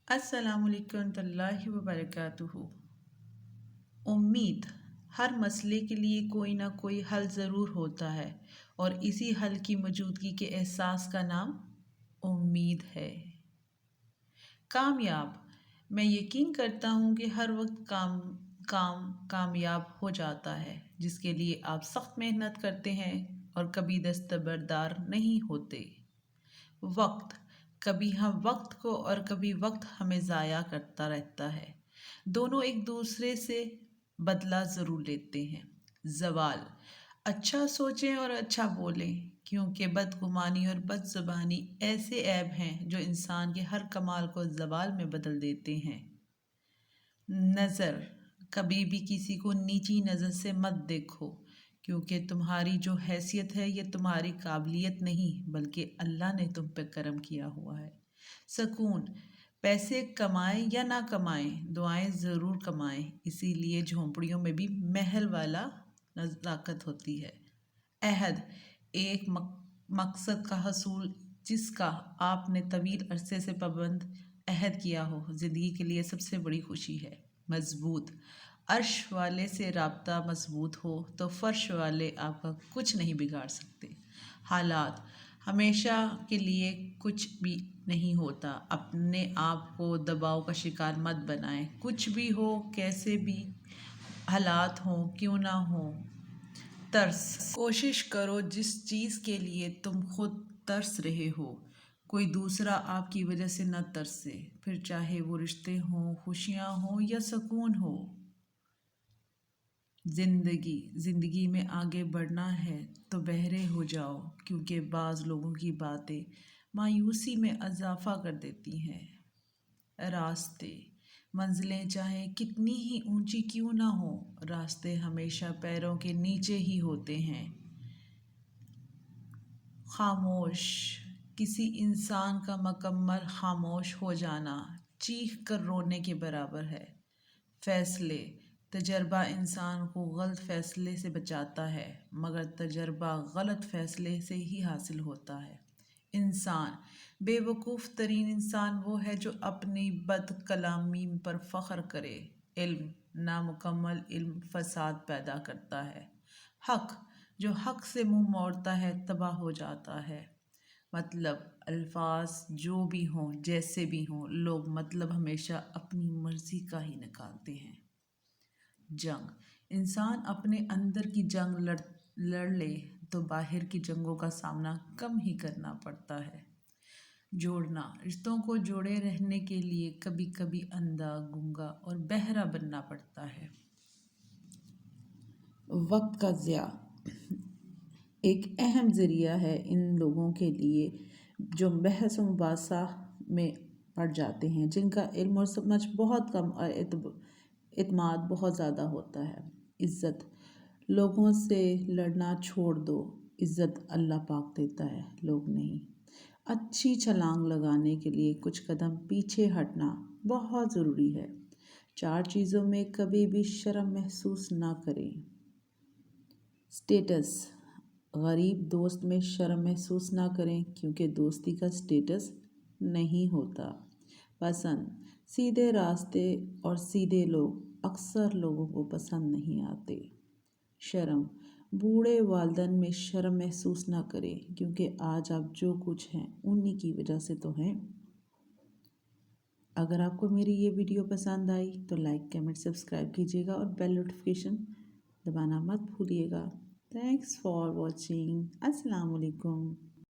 अस्सलाम वालेकुम warahmatullahi वबरकातुहू। उम्मीद। हर मसले के लिए कोई ना कोई हल ज़रूर होता है और इसी हल की मौजूदगी के एहसास का नाम उम्मीद है। कामयाब। मैं यकीन करता हूँ कि हर वक्त कामयाब हो जाता है जिसके लिए आप सख्त मेहनत करते हैं और कभी दस्तबरदार नहीं होते। वक्त। कभी हम वक्त को और कभी वक्त हमें ज़ाया करता रहता है। दोनों एक दूसरे से बदला ज़रूर लेते हैं। ज़वाल। अच्छा सोचें और अच्छा बोलें क्योंकि बदगुमानी और बदज़ुबानी ऐसे ऐब हैं जो इंसान के हर कमाल को ज़वाल में बदल देते हैं। नज़र। कभी भी किसी को नीची नज़र से मत देखो क्योंकि तुम्हारी जो हैसियत है ये तुम्हारी काबिलियत नहीं बल्कि अल्लाह ने तुम पर करम किया हुआ है। सकून। पैसे कमाएं या ना कमाएं दुआएं ज़रूर कमाएं, इसीलिए झोंपड़ियों में भी महल वाला नज़ाकत होती है। अहद। एक मकसद का हसूल जिसका आपने तवील अरसे से पाबंद अहद किया हो ज़िंदगी के लिए सबसे बड़ी खुशी है। मजबूत। अर्श वाले से राब्ता मजबूत हो तो फर्श वाले आपका कुछ नहीं बिगाड़ सकते। हालात। हमेशा के लिए कुछ भी नहीं होता, अपने आप को दबाव का शिकार मत बनाएं। कुछ भी हो, कैसे भी हालात हों क्यों ना हो। तरस। कोशिश करो जिस चीज़ के लिए तुम खुद तरस रहे हो कोई दूसरा आपकी वजह से न तरसे, फिर चाहे वो रिश्ते हों, खुशियाँ हों या सुकून हो। ज़िंदगी में आगे बढ़ना है तो बहरे हो जाओ क्योंकि बाज़ लोगों की बातें मायूसी में इजाफा कर देती हैं। रास्ते। मंजिलें चाहे कितनी ही ऊंची क्यों ना हो, रास्ते हमेशा पैरों के नीचे ही होते हैं। खामोश। किसी इंसान का मुकम्मल खामोश हो जाना चीख कर रोने के बराबर है। फ़ैसले। तजर्बा इंसान को गलत फ़ैसले से बचाता है मगर तजर्बा गलत फ़ैसले से ही हासिल होता है। इंसान। बेवकूफ़ तरीन इंसान वो है जो अपनी बद कलामी पर फ़ख्र करे। इल्म। नामुकम्मल इल्म फ़साद पैदा करता है। हक़। जो हक़ से मुंह मोड़ता है तबाह हो जाता है। मतलब। अल्फाज जो भी हों जैसे भी हों, लोग मतलब हमेशा अपनी मर्ज़ी का ही निकालते हैं। जंग। इंसान अपने अंदर की जंग लड़ ले तो बाहर की जंगों का सामना कम ही करना पड़ता है। जोड़ना। रिश्तों को जोड़े रहने के लिए कभी कभी अंधा, गूंगा और बहरा बनना पड़ता है। वक्त का ज़िया एक अहम ज़रिया है इन लोगों के लिए जो बहस व मुबासा में पड़ जाते हैं, जिनका इल्म और समझ बहुत कम और इत्माद बहुत ज़्यादा होता है। इज़्ज़त। लोगों से लड़ना छोड़ दो, इज़्ज़त अल्लाह पाक देता है, लोग नहीं। अच्छी छलांग लगाने के लिए कुछ कदम पीछे हटना बहुत ज़रूरी है। 4 चीज़ों में कभी भी शर्म महसूस ना करें। स्टेटस। गरीब दोस्त में शर्म महसूस ना करें क्योंकि दोस्ती का स्टेटस नहीं होता। पसंद। सीधे रास्ते और सीधे लोग अक्सर लोगों को पसंद नहीं आते। शर्म। बूढ़े वालिदैन में शर्म महसूस ना करें क्योंकि आज आप जो कुछ हैं उन्हीं की वजह से तो हैं। अगर आपको मेरी ये वीडियो पसंद आई तो लाइक, कमेंट, सब्सक्राइब कीजिएगा और बेल नोटिफिकेशन दबाना मत भूलिएगा। Thanks for watching. अस्सलाम वालेकुम।